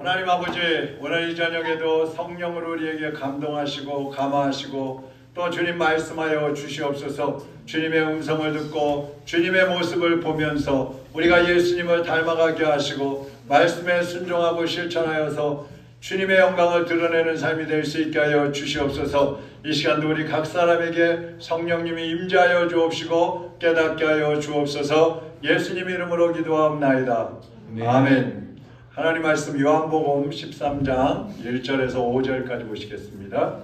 하나님 아버지, 오늘 이 저녁에도 성령으로 우리에게 감동하시고 감화하시고 또 주님 말씀하여 주시옵소서. 주님의 음성을 듣고 주님의 모습을 보면서 우리가 예수님을 닮아가게 하시고 말씀에 순종하고 실천하여서 주님의 영광을 드러내는 삶이 될 수 있게 하여 주시옵소서. 이 시간도 우리 각 사람에게 성령님이 임재하여 주옵시고 깨닫게 하여 주옵소서. 예수님 이름으로 기도하옵나이다. 네. 아멘. 하나님 말씀 요한복음 13장 1절에서 5절까지 보시겠습니다.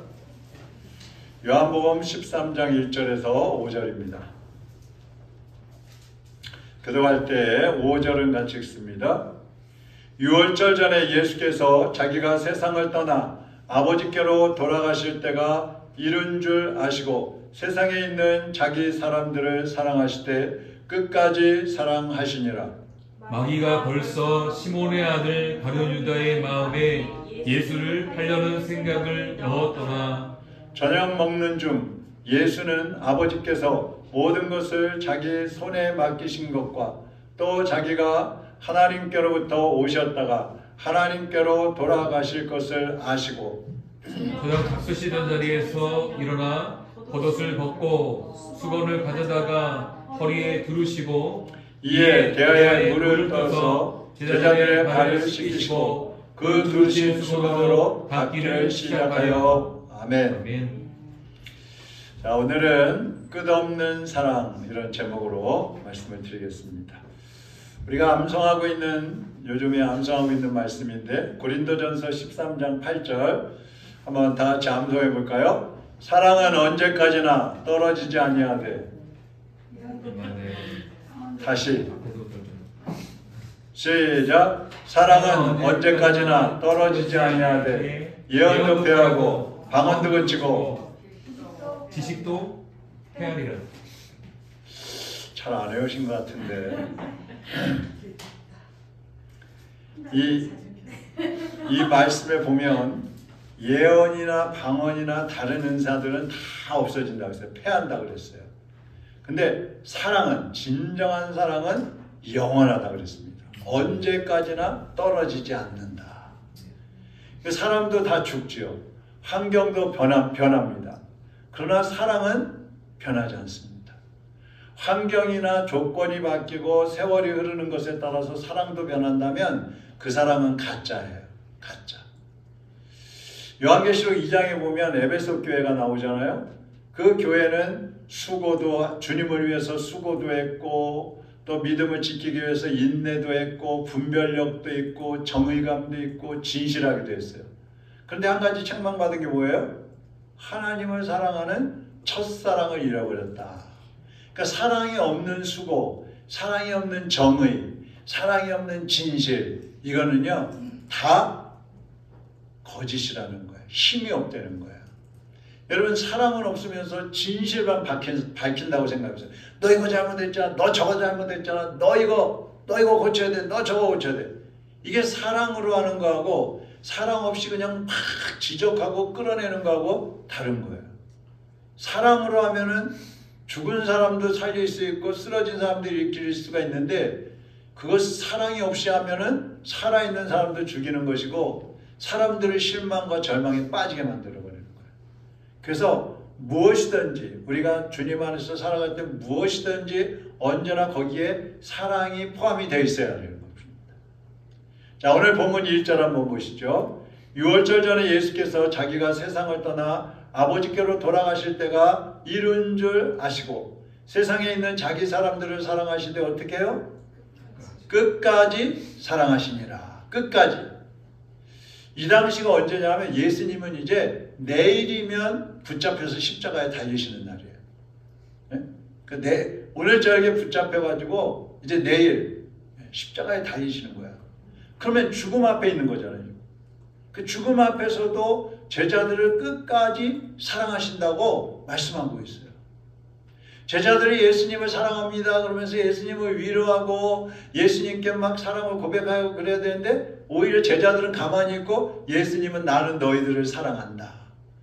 요한복음 13장 1절에서 5절입니다. 기도할 때 5절은 같이 읽습니다. 유월절 전에 예수께서 자기가 세상을 떠나 아버지께로 돌아가실 때가 이른 줄 아시고 세상에 있는 자기 사람들을 사랑하시되 끝까지 사랑하시니라. 마귀가 벌써 시몬의 아들 가룟 유다의 마음에 예수를 팔려는 생각을 넣었더라. 저녁 먹는 중 예수는 아버지께서 모든 것을 자기 손에 맡기신 것과 또 자기가 하나님께로부터 오셨다가 하나님께로 돌아가실 것을 아시고 저녁 잡수시던 자리에서 일어나 겉옷을 벗고 수건을 가져다가 허리에 두르시고 이에 대야에 물을 떠서 제자들의 발을 씻기시고 그 두르신 수건으로 닦기를 시작하여 아멘. 아멘. 자, 오늘은 끝없는 사랑 이런 제목으로 말씀을 드리겠습니다. 우리가 암송하고 있는 요즘에 암송하고 있는 말씀인데 고린도전서 13장 8절 한번 다 같이 암송해 볼까요? 사랑은 언제까지나 떨어지지 아니하되. 다시 시작. 사랑은 언제까지나 떨어지지 아니하되 예언도 패하고 방언도 그치고 지식도 헤아리라. 잘 안 외우신 것 같은데 이 말씀에 보면 예언이나 방언이나 다른 은사들은 다 없어진다고 했어요. 패한다고 그랬어요. 근데 사랑은, 진정한 사랑은 영원하다고 그랬습니다. 언제까지나 떨어지지 않는다. 사람도 다 죽지요. 환경도 변합니다. 그러나 사랑은 변하지 않습니다. 환경이나 조건이 바뀌고 세월이 흐르는 것에 따라서 사랑도 변한다면 그 사랑은 가짜예요. 가짜. 요한계시록 2장에 보면 에베소 교회가 나오잖아요. 그 교회는 수고도, 주님을 위해서 수고도 했고 또 믿음을 지키기 위해서 인내도 했고 분별력도 있고 정의감도 있고 진실하기도 했어요. 그런데 한 가지 책망받은 게 뭐예요? 하나님을 사랑하는 첫사랑을 잃어버렸다. 그러니까 사랑이 없는 수고, 사랑이 없는 정의, 사랑이 없는 진실, 이거는요 다 거짓이라는 거예요. 힘이 없다는 거예요. 여러분, 사랑은 없으면서 진실만 밝힌다고 생각하세요. 너 이거 잘못했잖아. 너 저거 잘못했잖아. 너 이거 고쳐야 돼. 너 저거 고쳐야 돼. 이게 사랑으로 하는 거하고 사랑 없이 그냥 막 지적하고 끌어내는 거하고 다른 거예요. 사랑으로 하면은 죽은 사람도 살릴 수 있고 쓰러진 사람도 일으킬 수가 있는데 그것 사랑이 없이 하면은 살아있는 사람도 죽이는 것이고 사람들의 실망과 절망에 빠지게 만들어버리는 거예요. 그래서 무엇이든지 우리가 주님 안에서 살아갈 때 무엇이든지 언제나 거기에 사랑이 포함이 되어 있어야 하는 겁니다. 자, 오늘 본문 1절 한번 보시죠. 유월절 전에 예수께서 자기가 세상을 떠나 아버지께로 돌아가실 때가 이른 줄 아시고 세상에 있는 자기 사람들을 사랑하시되 어떻게 해요? 끝까지 사랑하시니라. 끝까지. 이 당시가 언제냐면 예수님은 이제 내일이면 붙잡혀서 십자가에 달리시는 날이에요. 네? 오늘 저녁에 붙잡혀가지고 이제 내일 십자가에 달리시는 거야. 그러면 죽음 앞에 있는 거잖아요. 그 죽음 앞에서도 제자들을 끝까지 사랑하신다고 말씀하고 있어요. 제자들이 예수님을 사랑합니다 그러면서 예수님을 위로하고 예수님께 막 사랑을 고백하고 그래야 되는데 오히려 제자들은 가만히 있고 예수님은 나는 너희들을 사랑한다.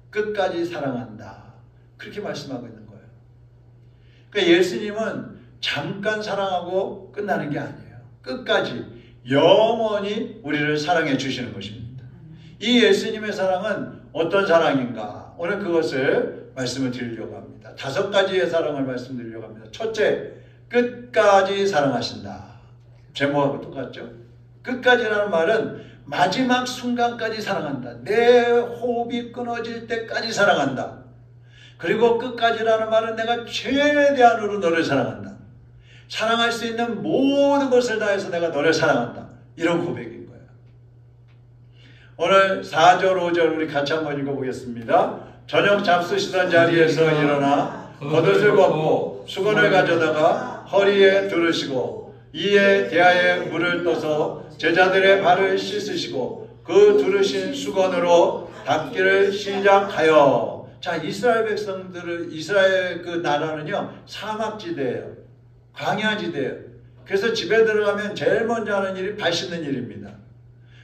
끝까지 사랑한다. 그렇게 말씀하고 있는 거예요. 그러니까 예수님은 잠깐 사랑하고 끝나는 게 아니에요. 끝까지 영원히 우리를 사랑해 주시는 것입니다. 이 예수님의 사랑은 어떤 사랑인가? 오늘 그것을 말씀을 드리려고 합니다. 5가지의 사랑을 말씀드리려고 합니다. 첫째, 끝까지 사랑하신다. 제목하고 똑같죠? 끝까지라는 말은 마지막 순간까지 사랑한다. 내 호흡이 끊어질 때까지 사랑한다. 그리고 끝까지라는 말은 내가 최대한으로 너를 사랑한다. 사랑할 수 있는 모든 것을 다해서 내가 너를 사랑한다. 이런 고백인 거예요. 오늘 4절, 5절 우리 같이 한번 읽어보겠습니다. 저녁 잡수시던 자리에서 일어나 겉옷을 벗고 수건을 가져다가 허리에 두르시고 이에 대하에 물을 떠서 제자들의 발을 씻으시고 그 두르신 수건으로 닦기를 시작하여. 자, 이스라엘 백성들을, 이스라엘 그 나라는요 사막지대예요. 광야지대예요. 그래서 집에 들어가면 제일 먼저 하는 일이 발 씻는 일입니다.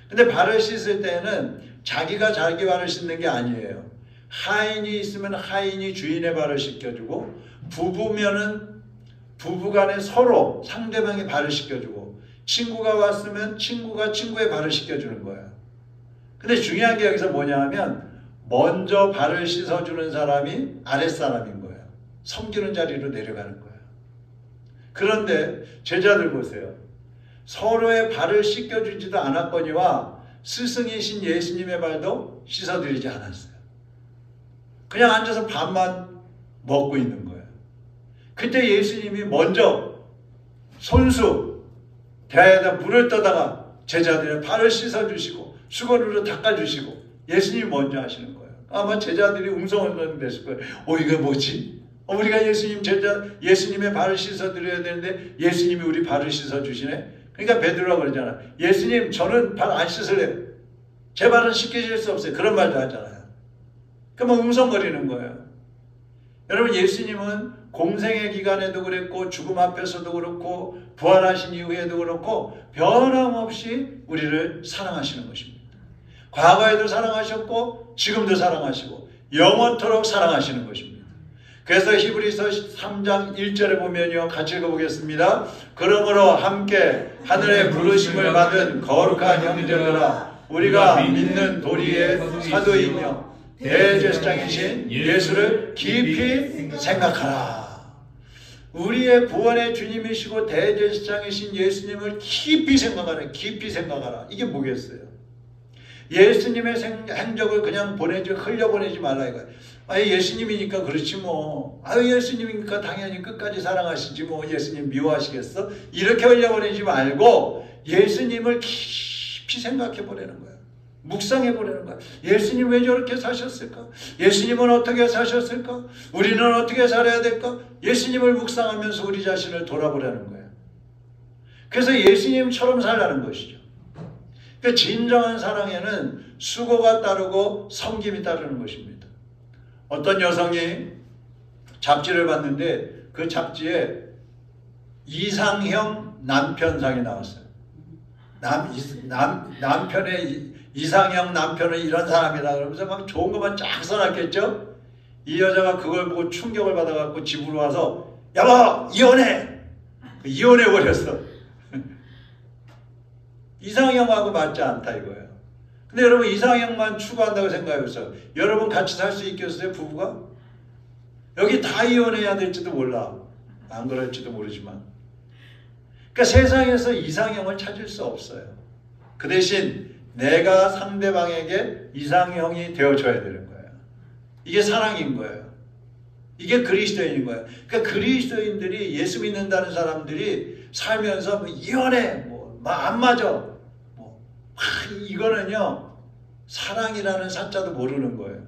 근데 발을 씻을 때는 자기가 자기 발을 씻는 게 아니에요. 하인이 있으면 하인이 주인의 발을 씻겨주고, 부부면은 부부간에 서로 상대방의 발을 씻겨주고, 친구가 왔으면 친구가 친구의 발을 씻겨주는 거예요. 근데 중요한 게 여기서 뭐냐 하면 먼저 발을 씻어주는 사람이 아랫사람인 거예요. 섬기는 자리로 내려가는 거예요. 그런데 제자들 보세요. 서로의 발을 씻겨주지도 않았거니와 스승이신 예수님의 발도 씻어드리지 않았어요. 그냥 앉아서 밥만 먹고 있는 거예요. 그때 예수님이 먼저 손수 대야에다 물을 떠다가 제자들의 발을 씻어주시고 수건으로 닦아주시고 예수님이 먼저 하시는 거예요. 아마 제자들이 웅성웅성 됐을 거예요. 이게 뭐지? 우리가 예수님의 발을 씻어드려야 되는데 예수님이 우리 발을 씻어주시네? 그러니까 베드로가 그러잖아. 예수님, 저는 발 안 씻을래요. 제 발은 씻겨질 수 없어요. 그런 말도 하잖아요. 그러면 웅성거리는 거예요. 여러분, 예수님은 공생의 기간에도 그랬고 죽음 앞에서도 그렇고 부활하신 이후에도 그렇고 변함없이 우리를 사랑하시는 것입니다. 과거에도 사랑하셨고 지금도 사랑하시고 영원토록 사랑하시는 것입니다. 그래서 히브리서 3장 1절에 보면요, 같이 읽어보겠습니다. 그러므로 함께 하늘의 부르심을 받은 거룩한 형제들아, 우리가 믿는 도리의 사도이며 대제사장이신 예수를 깊이 생각하라. 우리의 구원의 주님이시고 대제사장이신 예수님을 깊이 생각하라. 깊이 생각하라. 이게 뭐겠어요? 예수님의 행적을 그냥 흘려보내지 말라 이거예요. 예수님이니까 그렇지 뭐. 예수님이니까 당연히 끝까지 사랑하시지 뭐. 예수님 미워하시겠어? 이렇게 흘려보내지 말고 예수님을 깊이 생각해 보내는 거예요. 묵상해 보내는 거예요. 예수님 왜 저렇게 사셨을까? 예수님은 어떻게 사셨을까? 우리는 어떻게 살아야 될까? 예수님을 묵상하면서 우리 자신을 돌아보려는 거예요. 그래서 예수님처럼 살라는 것이죠. 그러니까 진정한 사랑에는 수고가 따르고 섬김이 따르는 것입니다. 어떤 여성이 잡지를 봤는데 그 잡지에 이상형 남편상이 나왔어요. 남편의 이상형 남편은 이런 사람이다 그러면서 막 좋은 것만 쫙 써놨겠죠? 이 여자가 그걸 보고 충격을 받아갖고 집으로 와서 여보 이혼해! 이혼해버렸어. 이상형하고 맞지 않다 이거예요. 근데 여러분 이상형만 추구한다고 생각해보세요. 여러분 같이 살 수 있겠어요? 부부가? 여기 다 이혼해야 될지도 몰라. 안 그럴지도 모르지만. 그러니까 세상에서 이상형을 찾을 수 없어요. 그 대신 내가 상대방에게 이상형이 되어줘야 되는 거예요. 이게 사랑인 거예요. 이게 그리스도인인 거예요. 그러니까 그리스도인들이 예수 믿는다는 사람들이 살면서 뭐 이혼해, 안 맞아. 이거는요, 사랑이라는 사자도 모르는 거예요.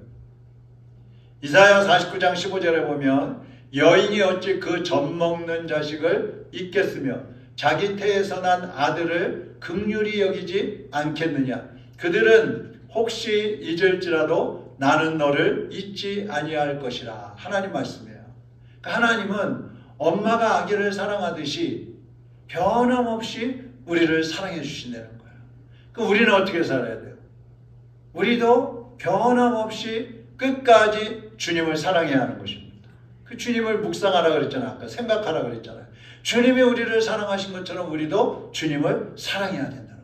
이사야 49장 15절에 보면 여인이 어찌 그 젖먹는 자식을 잊겠으며 자기 태에서 난 아들을 긍휼히 여기지 않겠느냐. 그들은 혹시 잊을지라도 나는 너를 잊지 아니할 것이라. 하나님 말씀이에요. 그러니까 하나님은 엄마가 아기를 사랑하듯이 변함없이 우리를 사랑해 주신다는 거예요. 그럼 우리는 어떻게 살아야 돼요? 우리도 변함없이 끝까지 주님을 사랑해야 하는 것입니다. 그 주님을 묵상하라 그랬잖아요. 아까 생각하라 그랬잖아요. 주님이 우리를 사랑하신 것처럼 우리도 주님을 사랑해야 된다.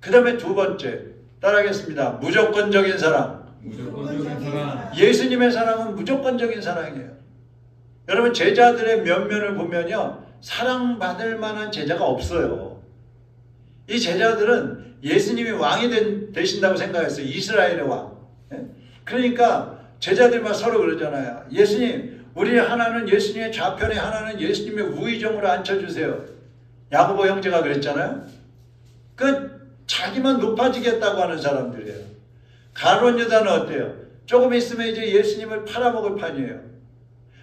그 다음에 두 번째, 따라하겠습니다. 무조건적인 사랑. 무조건적인 사랑. 예수님의 사랑은 무조건적인 사랑이에요. 여러분, 제자들의 면면을 보면요, 사랑받을 만한 제자가 없어요. 이 제자들은 예수님이 왕이 되신다고 생각했어요. 이스라엘의 왕. 그러니까 제자들만 서로 그러잖아요. 예수님, 우리 하나는 예수님의 좌편에, 하나는 예수님의 우의정으로 앉혀주세요. 야고보 형제가 그랬잖아요. 자기만 높아지겠다고 하는 사람들이에요. 가룟 유다는 어때요? 조금 있으면 이제 예수님을 팔아먹을 판이에요.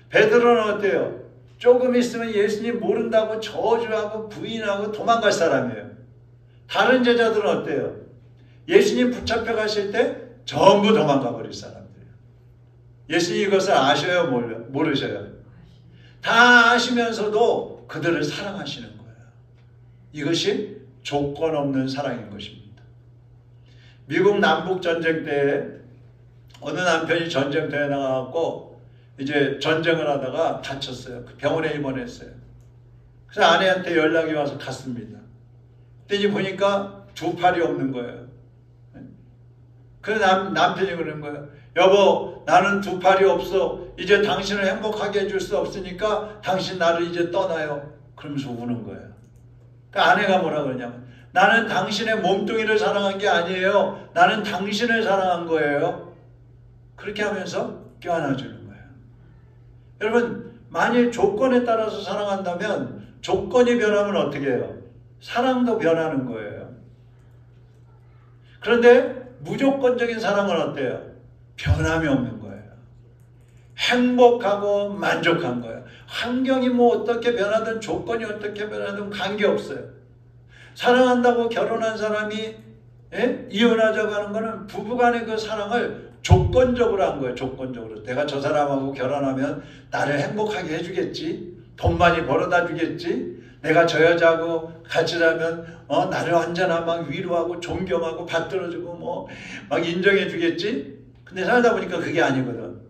베드로는 어때요? 조금 있으면 예수님 모른다고 저주하고 부인하고 도망갈 사람이에요. 다른 제자들은 어때요? 예수님 붙잡혀 가실 때 전부 도망가 버릴 사람들이에요. 예수님 이것을 아셔요? 모르셔요? 다 아시면서도 그들을 사랑하시는 거예요. 이것이 조건 없는 사랑인 것입니다. 미국 남북전쟁 때 어느 남편이 전쟁터에 나가고 이제 전쟁을 하다가 다쳤어요. 병원에 입원했어요. 그래서 아내한테 연락이 와서 갔습니다. 그랬더니 보니까 두 팔이 없는 거예요. 그래서 남편이 그러는 거예요. 여보, 나는 두 팔이 없어. 이제 당신을 행복하게 해줄 수 없으니까 당신 나를 이제 떠나요. 그러면서 우는 거예요. 그러니까 아내가 뭐라 그러냐면, 나는 당신의 몸뚱이를 사랑한 게 아니에요. 나는 당신을 사랑한 거예요. 그렇게 하면서 껴안아주는 거예요. 여러분, 만일 조건에 따라서 사랑한다면 조건이 변하면 어떻게 해요? 사랑도 변하는 거예요. 그런데 무조건적인 사랑은 어때요? 변함이 없는 거예요. 행복하고 만족한 거예요. 환경이 뭐 어떻게 변하든 조건이 어떻게 변하든 관계없어요. 사랑한다고 결혼한 사람이 이혼하자고 하는 거는 부부간의 그 사랑을 조건적으로 한 거예요. 조건적으로. 내가 저 사람하고 결혼하면 나를 행복하게 해주겠지. 돈 많이 벌어다 주겠지. 내가 저 여자하고 같이 살면 나를 언제나 막 위로하고 존경하고 받들어주고 막 인정해 주겠지. 근데 살다 보니까 그게 아니거든.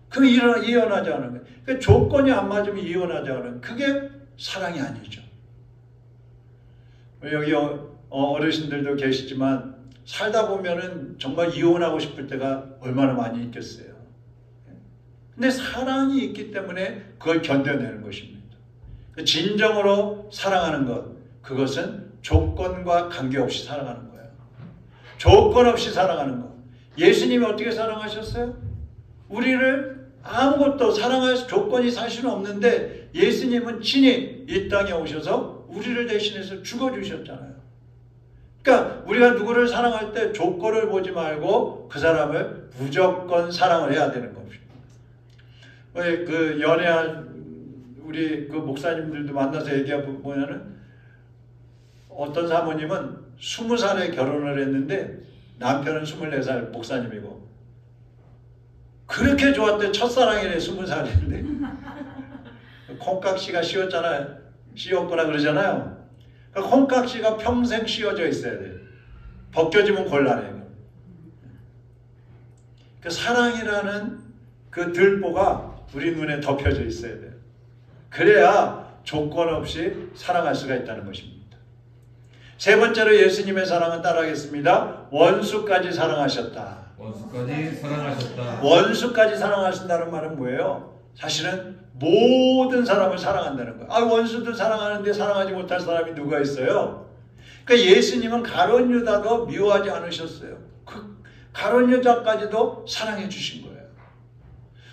그럼 이혼하자는 거예요. 그러니까 조건이 안 맞으면 이혼하자는, 그게 사랑이 아니죠. 여기 어르신들도 계시지만 살다 보면은 정말 이혼하고 싶을 때가 얼마나 많이 있겠어요. 근데 사랑이 있기 때문에 그걸 견뎌내는 것입니다. 진정으로 사랑하는 것, 그것은 조건과 관계없이 사랑하는 거예요. 조건 없이 사랑하는 것. 예수님이 어떻게 사랑하셨어요? 우리를 아무것도 사랑할 조건이 사실은 없는데 예수님은 친히 이 땅에 오셔서 우리를 대신해서 죽어주셨잖아요. 그러니까 우리가 누구를 사랑할 때 조건을 보지 말고 그 사람을 무조건 사랑을 해야 되는 겁니다. 그 연애한 우리 그 목사님들도 만나서 얘기해보면은 어떤 사모님은 20살에 결혼을 했는데 남편은 24살 목사님이고, 그렇게 좋았대. 첫사랑이래. 20살인데 콩깍지가 씌웠잖아요. 씌웠거나 그러잖아요. 그러니까 콩깍지가 평생 씌워져 있어야 돼요. 벗겨지면 곤란해요. 그 사랑이라는 그 들보가 우리 눈에 덮여져 있어야 돼요. 그래야 조건 없이 사랑할 수가 있다는 것입니다. 세 번째로 예수님의 사랑은 따라하겠습니다. 원수까지 사랑하셨다. 원수까지 사랑하셨다. 원수까지 사랑하신다는 말은 뭐예요? 사실은 모든 사람을 사랑한다는 거예요. 원수도 사랑하는데 사랑하지 못할 사람이 누가 있어요? 그러니까 예수님은 가룟 유다도 미워하지 않으셨어요. 그 가룟 유다까지도 사랑해 주신 거예요.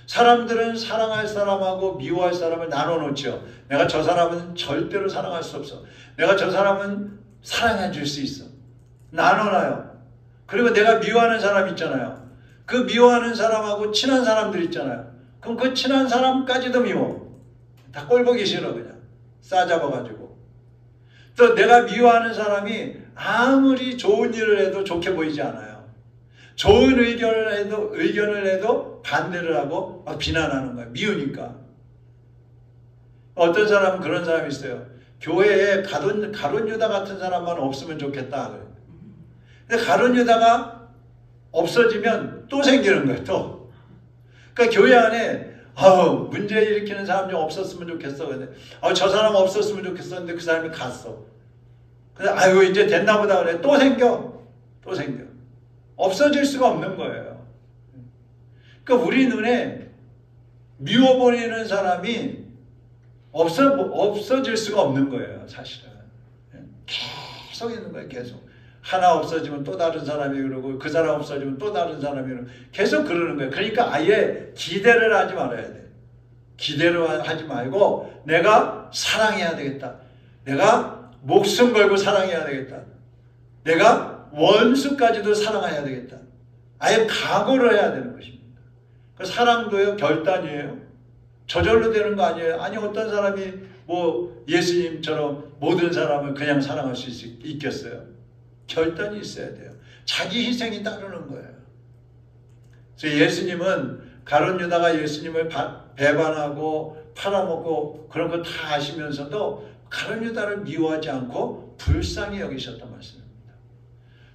사람들은 사랑할 사람하고 미워할 사람을 나눠놓죠. 내가 저 사람은 절대로 사랑할 수 없어. 내가 저 사람은 사랑해 줄 수 있어. 나눠놔요. 그리고 내가 미워하는 사람 있잖아요. 그 미워하는 사람하고 친한 사람들 있잖아요. 그럼 그 친한 사람까지도 미워. 다 꼴보기 싫어. 그냥 싸잡아가지고. 또 내가 미워하는 사람이 아무리 좋은 일을 해도 좋게 보이지 않아요. 좋은 의견을 해도 반대를 하고 막 비난하는 거야. 미우니까. 어떤 사람은 그런 사람이 있어요. 교회에 가룟 유다 같은 사람만 없으면 좋겠다. 근데 가룟 유다가 없어지면 또 생기는 거예요. 또. 그러니까 교회 안에 문제 일으키는 사람 좀 없었으면 좋겠어. 근데 저 사람 없었으면 좋겠어. 근데 그 사람이 갔어. 그래서 아유 이제 됐나 보다 그래. 또 생겨. 또 생겨. 없어질 수가 없는 거예요. 그러니까 우리 눈에 미워버리는 사람이 없어질 수가 없는 거예요. 사실은. 계속 있는 거예요. 계속. 하나 없어지면 또 다른 사람이 그러고 그 사람 없어지면 또 다른 사람이 그러고 계속 그러는 거예요. 그러니까 아예 기대를 하지 말아야 돼. 기대를 하지 말고 내가 사랑해야 되겠다. 내가 목숨 걸고 사랑해야 되겠다. 내가 원수까지도 사랑해야 되겠다. 아예 각오를 해야 되는 것입니다. 그 사랑도요 결단이에요. 저절로 되는 거 아니에요. 아니 어떤 사람이 뭐 예수님처럼 모든 사람을 그냥 사랑할 수 있겠어요? 결단이 있어야 돼요. 자기 희생이 따르는 거예요. 그래서 예수님은 가룟 유다가 예수님을 배반하고 팔아먹고 그런 거 다 아시면서도 가룟 유다를 미워하지 않고 불쌍히 여기셨단 말씀입니다.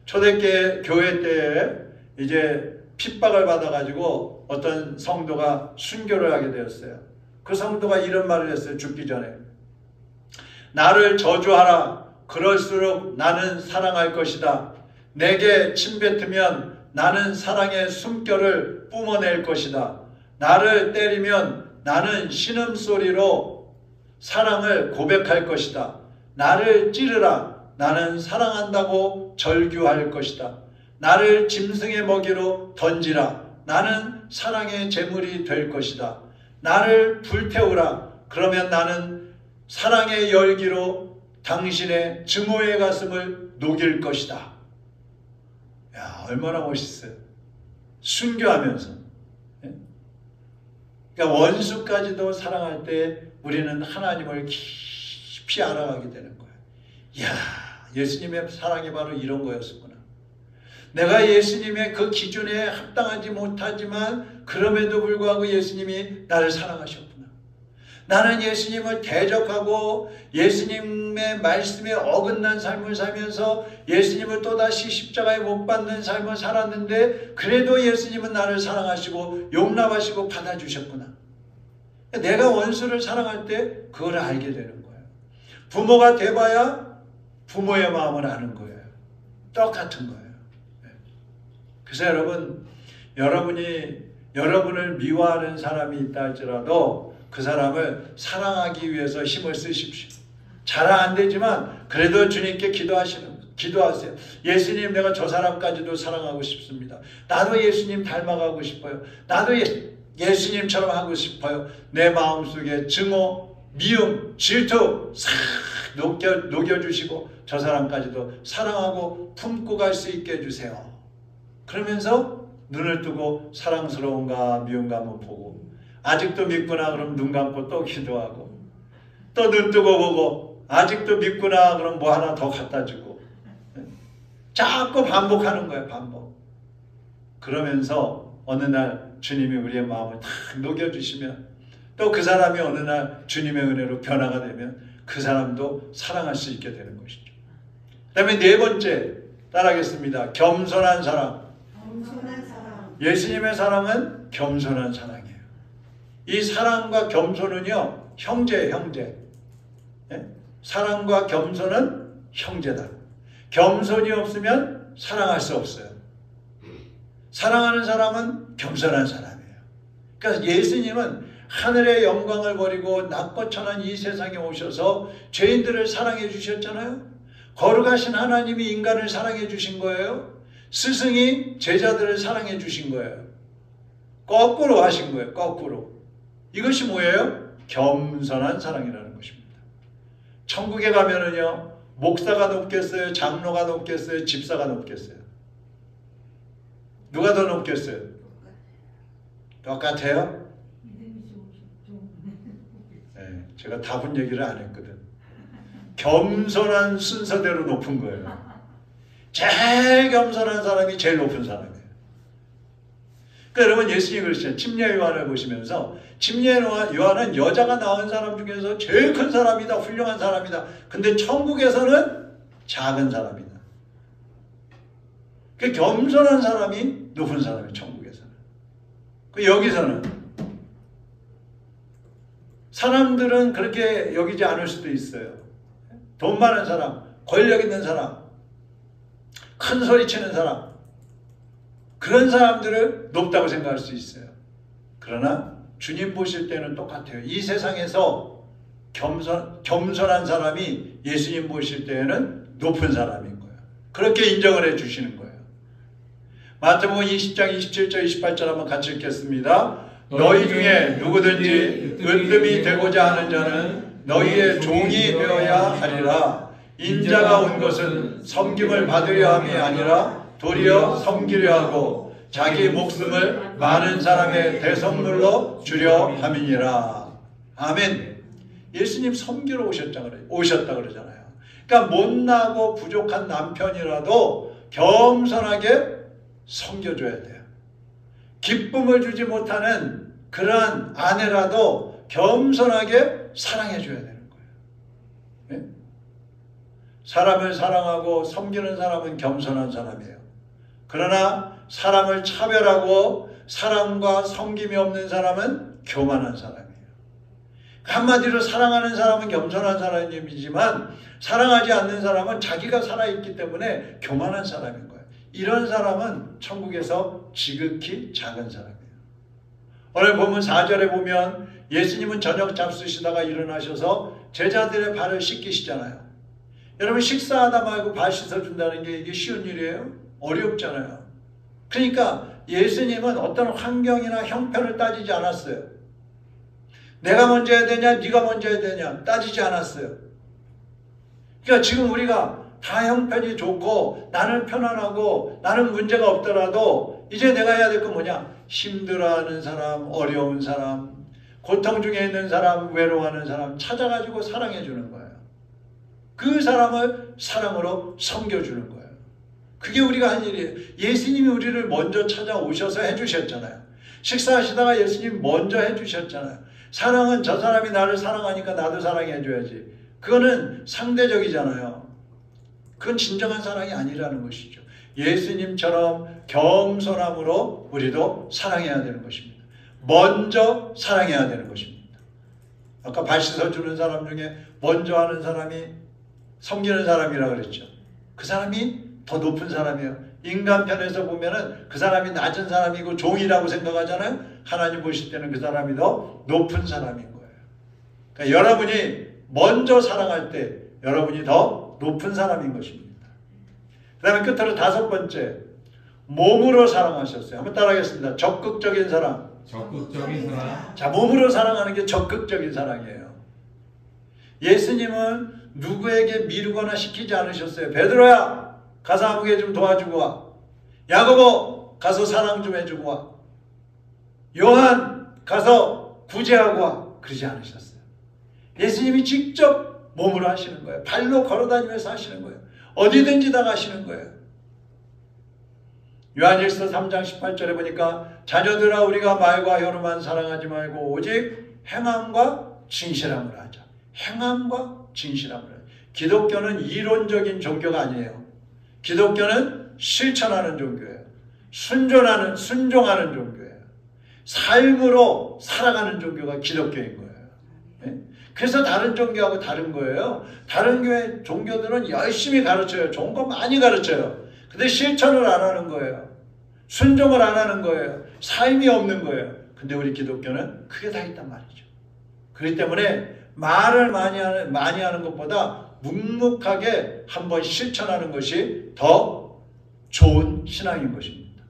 초대교회 교회 때에 이제 핍박을 받아가지고 어떤 성도가 순교를 하게 되었어요. 그 성도가 이런 말을 했어요. 죽기 전에. 나를 저주하라. 그럴수록 나는 사랑할 것이다. 내게 침뱉으면 나는 사랑의 숨결을 뿜어낼 것이다. 나를 때리면 나는 신음소리로 사랑을 고백할 것이다. 나를 찌르라. 나는 사랑한다고 절규할 것이다. 나를 짐승의 먹이로 던지라. 나는 사랑의 제물이 될 것이다. 나를 불태우라. 그러면 나는 사랑의 열기로 당신의 증오의 가슴을 녹일 것이다. 야, 얼마나 멋있어요. 순교하면서. 그러니까 원수까지도 사랑할 때 우리는 하나님을 깊이 알아가게 되는 거예요. 이야, 예수님의 사랑이 바로 이런 거였구나. 내가 예수님의 그 기준에 합당하지 못하지만 그럼에도 불구하고 예수님이 나를 사랑하셨구나. 나는 예수님을 대적하고 예수님의 말씀에 어긋난 삶을 살면서 예수님을 또다시 십자가에 못 박는 삶을 살았는데 그래도 예수님은 나를 사랑하시고 용납하시고 받아주셨구나. 내가 원수를 사랑할 때 그걸 알게 되는 거예요. 부모가 돼봐야 부모의 마음을 아는 거예요. 똑같은 거예요. 그래서 여러분이 여러분을 미워하는 사람이 있다 할지라도 그 사람을 사랑하기 위해서 힘을 쓰십시오. 잘 안 되지만 그래도 주님께 기도하세요. 예수님, 내가 저 사람까지도 사랑하고 싶습니다. 나도 예수님 닮아가고 싶어요. 나도 예수님처럼 하고 싶어요. 내 마음속에 증오, 미움, 질투 싹 녹여주시고 저 사람까지도 사랑하고 품고 갈 수 있게 해주세요. 그러면서 눈을 뜨고 사랑스러운가 미운가 한번 보고 아직도 믿구나 그럼 눈 감고 또 기도하고 또 눈 뜨고 보고 아직도 믿구나 그럼 뭐 하나 더 갖다 주고 자꾸 반복하는 거예요. 반복. 그러면서 어느 날 주님이 우리의 마음을 다 녹여주시면 또 그 사람이 어느 날 주님의 은혜로 변화가 되면 그 사람도 사랑할 수 있게 되는 것이죠. 그 다음에 네 번째 따라하겠습니다. 겸손한 사랑. 예수님의 사랑은 겸손한 사랑이에요. 이 사랑과 겸손은요 형제예요. 형제. 사랑과 겸손은 형제다. 겸손이 없으면 사랑할 수 없어요. 사랑하는 사람은 겸손한 사람이에요. 그러니까 예수님은 하늘의 영광을 버리고 낮고 천한 이 세상에 오셔서 죄인들을 사랑해 주셨잖아요. 거룩하신 하나님이 인간을 사랑해 주신 거예요. 스승이 제자들을 사랑해 주신 거예요. 거꾸로 하신 거예요. 거꾸로. 이것이 뭐예요? 겸손한 사랑이라는 것입니다. 천국에 가면은요 목사가 높겠어요? 장로가 높겠어요? 집사가 높겠어요? 누가 더 높겠어요? 똑같아요? 네, 제가 답은 얘기를 안 했거든. 겸손한 순서대로 높은 거예요. 제일 겸손한 사람이 제일 높은 사람이에요. 그러니까 여러분 예수님이 그러시잖아요. 침례 요한을 보시면서 침례 요한은 여자가 낳은 사람 중에서 제일 큰 사람이다. 훌륭한 사람이다. 근데 천국에서는 작은 사람이다. 그 겸손한 사람이 높은 사람이에요. 천국에서는. 그 여기서는 사람들은 그렇게 여기지 않을 수도 있어요. 돈 많은 사람, 권력 있는 사람, 큰 소리 치는 사람, 그런 사람들을 높다고 생각할 수 있어요. 그러나 주님 보실 때는 똑같아요. 이 세상에서 겸손한 사람이 예수님 보실 때에는 높은 사람인 거예요. 그렇게 인정을 해 주시는 거예요. 마태복음 20장 27절 28절 한번 같이 읽겠습니다. 너희 중에 누구든지 으뜸이 되고자 하는 자는 너희의 종이 되어야 하리라. 인자가 온 것은 섬김을 받으려 함이 아니라 도리어 섬기려 하고 자기 목숨을 많은 사람의 대성물로 주려 함이니라. 아멘. 예수님 섬기러 오셨다 그러잖아요. 그러니까 못나고 부족한 남편이라도 겸손하게 섬겨줘야 돼요. 기쁨을 주지 못하는 그러한 아내라도 겸손하게 사랑해줘야 되는 거예요. 네? 사람을 사랑하고 섬기는 사람은 겸손한 사람이에요. 그러나 사람을 차별하고 사랑과 섬김이 없는 사람은 교만한 사람이에요. 한마디로 사랑하는 사람은 겸손한 사람이지만 사랑하지 않는 사람은 자기가 살아있기 때문에 교만한 사람인 거예요. 이런 사람은 천국에서 지극히 작은 사람이에요. 오늘 본문 4절에 보면 예수님은 저녁 잡수시다가 일어나셔서 제자들의 발을 씻기시잖아요. 여러분 식사하다 말고 발 씻어준다는 게 이게 쉬운 일이에요? 어렵잖아요. 그러니까 예수님은 어떤 환경이나 형편을 따지지 않았어요. 내가 먼저 해야 되냐 네가 먼저 해야 되냐 따지지 않았어요. 그러니까 지금 우리가 다 형편이 좋고 나는 편안하고 나는 문제가 없더라도 이제 내가 해야 될 건 뭐냐? 힘들어하는 사람, 어려운 사람, 고통 중에 있는 사람, 외로워하는 사람 찾아가지고 사랑해 주는 거예요. 그 사람을 사랑으로 섬겨주는 거예요. 그게 우리가 한 일이에요. 예수님이 우리를 먼저 찾아오셔서 해주셨잖아요. 식사하시다가 예수님 먼저 해주셨잖아요. 사랑은 저 사람이 나를 사랑하니까 나도 사랑해줘야지. 그거는 상대적이잖아요. 그건 진정한 사랑이 아니라는 것이죠. 예수님처럼 겸손함으로 우리도 사랑해야 되는 것입니다. 먼저 사랑해야 되는 것입니다. 아까 발 씻어주는 사람 중에 먼저 하는 사람이 섬기는 사람이라고 그랬죠. 그 사람이 더 높은 사람이에요. 인간 편에서 보면은 그 사람이 낮은 사람이고 종이라고 생각하잖아요. 하나님 보실 때는 그 사람이 더 높은 사람인 거예요. 그러니까 여러분이 먼저 사랑할 때 여러분이 더 높은 사람인 것입니다. 그 다음에 끝으로 5번째, 몸으로 사랑하셨어요. 한번 따라하겠습니다. 적극적인 사랑. 적극적인 사랑. 자, 몸으로 사랑하는 게 적극적인 사랑이에요. 예수님은 누구에게 미루거나 시키지 않으셨어요. 베드로야, 가서 아무개 좀 도와주고 와. 야고보, 가서 사랑 좀 해주고 와. 요한, 가서 구제하고 와. 그러지 않으셨어요. 예수님이 직접 몸으로 하시는 거예요. 발로 걸어다니면서 하시는 거예요. 어디든지 다 가시는 거예요. 요한일서 3장 18절에 보니까 자녀들아 우리가 말과 혀로만 사랑하지 말고 오직 행함과 진실함을 하자. 행함과 진실함을 하자. 기독교는 이론적인 종교가 아니에요. 기독교는 실천하는 종교예요. 순종하는 종교예요. 삶으로 살아가는 종교가 기독교인 거예요. 네? 그래서 다른 종교하고 다른 거예요. 다른 교회 종교들은 열심히 가르쳐요. 좋은 거 많이 가르쳐요. 근데 실천을 안 하는 거예요. 순종을 안 하는 거예요. 삶이 없는 거예요. 근데 우리 기독교는 그게 다 있단 말이죠. 그렇기 때문에 말을 많이 하는 것보다 묵묵하게 한번 실천하는 것이 더 좋은 신앙인 것입니다.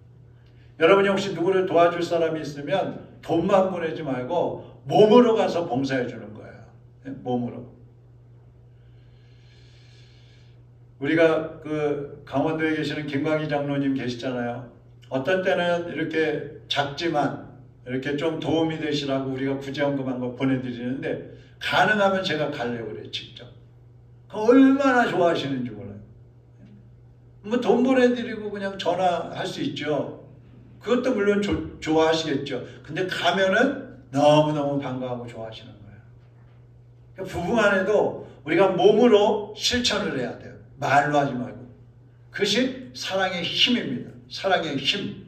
여러분이 혹시 누구를 도와줄 사람이 있으면 돈만 보내지 말고 몸으로 가서 봉사해 주는 거예요. 몸으로. 우리가 그 강원도에 계시는 김광희 장로님 계시잖아요. 어떤 때는 이렇게 작지만 이렇게 좀 도움이 되시라고 우리가 구제헌금한 거 보내드리는데 가능하면 제가 가려고 그래요. 직접. 얼마나 좋아하시는지 몰라요. 뭐 돈 보내드리고 그냥 전화할 수 있죠. 그것도 물론 좋아하시겠죠. 근데 가면은 너무너무 반가워하고 좋아하시는 거예요. 그러니까 부부간에도 우리가 몸으로 실천을 해야 돼요. 말로 하지 말고. 그것이 사랑의 힘입니다. 사랑의 힘.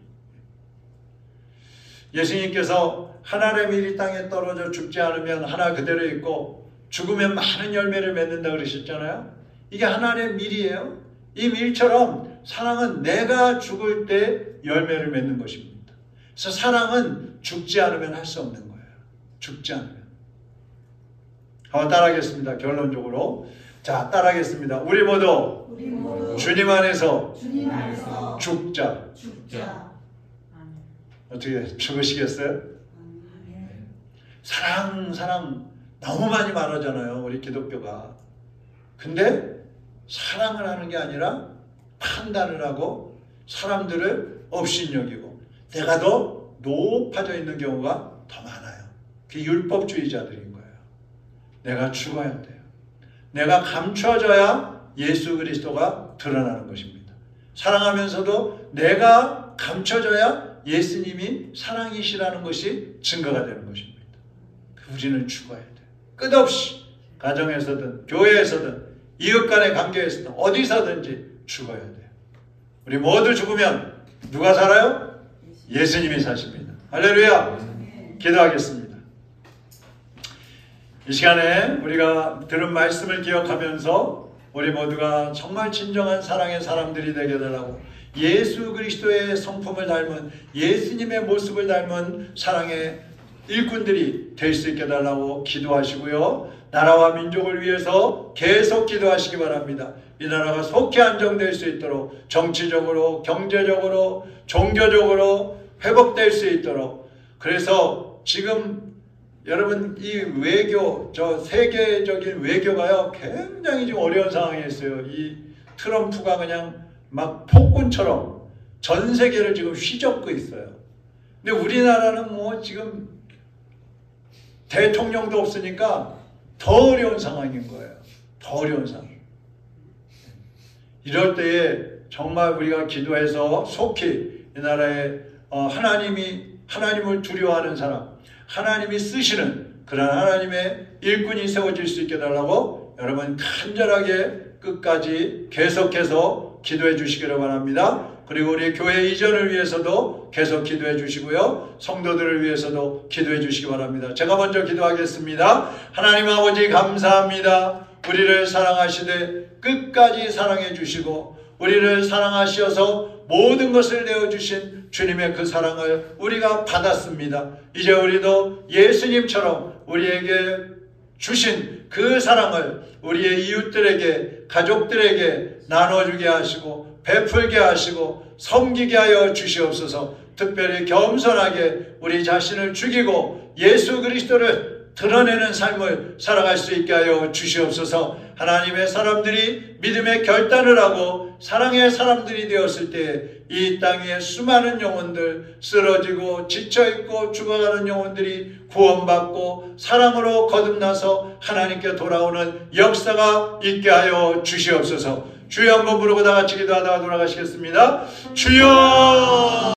예수님께서 하나님이 이 땅에 떨어져 죽지 않으면 하나 그대로 있고 죽으면 많은 열매를 맺는다 그러셨잖아요. 이게 하나님의 밀이에요. 이 밀처럼 사랑은 내가 죽을 때 열매를 맺는 것입니다. 그래서 사랑은 죽지 않으면 할 수 없는 거예요. 죽지 않으면. 한번 따라하겠습니다. 결론적으로. 자, 따라하겠습니다. 우리 모두 주님 안에서 죽자. 어떻게 죽으시겠어요? 사랑 너무 많이 말하잖아요. 우리 기독교가. 근데 사랑을 하는 게 아니라 판단을 하고 사람들을 업신여기고 내가 더 높아져 있는 경우가 더 많아요. 그게 율법주의자들인 거예요. 내가 죽어야 돼요. 내가 감춰져야 예수 그리스도가 드러나는 것입니다. 사랑하면서도 내가 감춰져야 예수님이 사랑이시라는 것이 증거가 되는 것입니다. 우리는 죽어야 돼요. 끝없이 가정에서든 교회에서든 이웃 간의 관계에서든 어디서든지 죽어야 돼요. 우리 모두 죽으면 누가 살아요? 예수님이 사십니다. 할렐루야. 기도하겠습니다. 이 시간에 우리가 들은 말씀을 기억하면서 우리 모두가 정말 진정한 사랑의 사람들이 되게 되라고 예수 그리스도의 성품을 닮은 예수님의 모습을 닮은 사랑의 일꾼들이 될 수 있게 달라고 기도하시고요. 나라와 민족을 위해서 계속 기도하시기 바랍니다. 이 나라가 속히 안정될 수 있도록 정치적으로, 경제적으로, 종교적으로 회복될 수 있도록. 그래서 지금 여러분 이 외교, 저 세계적인 외교가요 굉장히 지금 어려운 상황에 있어요. 이 트럼프가 그냥 막 폭군처럼 전 세계를 지금 휘젓고 있어요. 근데 우리나라는 뭐 지금 대통령도 없으니까 더 어려운 상황인 거예요. 더 어려운 상황. 이럴 때에 정말 우리가 기도해서 속히 이 나라에 하나님을 두려워하는 사람, 하나님이 쓰시는 그런 하나님의 일꾼이 세워질 수 있게 달라고 여러분 간절하게 끝까지 계속해서 기도해 주시기를 바랍니다. 그리고 우리 교회 이전을 위해서도 계속 기도해 주시고요. 성도들을 위해서도 기도해 주시기 바랍니다. 제가 먼저 기도하겠습니다. 하나님 아버지 감사합니다. 우리를 사랑하시되 끝까지 사랑해 주시고 우리를 사랑하셔서 모든 것을 내어주신 주님의 그 사랑을 우리가 받았습니다. 이제 우리도 예수님처럼 우리에게 주신 그 사랑을 우리의 이웃들에게, 가족들에게 나눠주게 하시고 베풀게 하시고 섬기게 하여 주시옵소서. 특별히 겸손하게 우리 자신을 죽이고 예수 그리스도를 드러내는 삶을 살아갈 수 있게 하여 주시옵소서. 하나님의 사람들이 믿음의 결단을 하고 사랑의 사람들이 되었을 때 이 땅에 수많은 영혼들, 쓰러지고 지쳐있고 죽어가는 영혼들이 구원받고 사랑으로 거듭나서 하나님께 돌아오는 역사가 있게 하여 주시옵소서. 주여 한번 부르고 다 같이 기도하다가 돌아가시겠습니다. 주여.